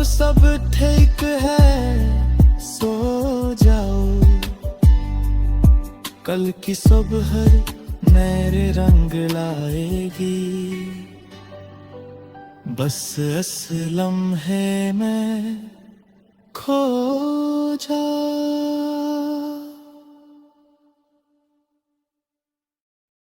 अब सब ठीक है, सो जाओ, कल की सुबह नए रंग लाएगी, बस इस लम्हे में खो जा।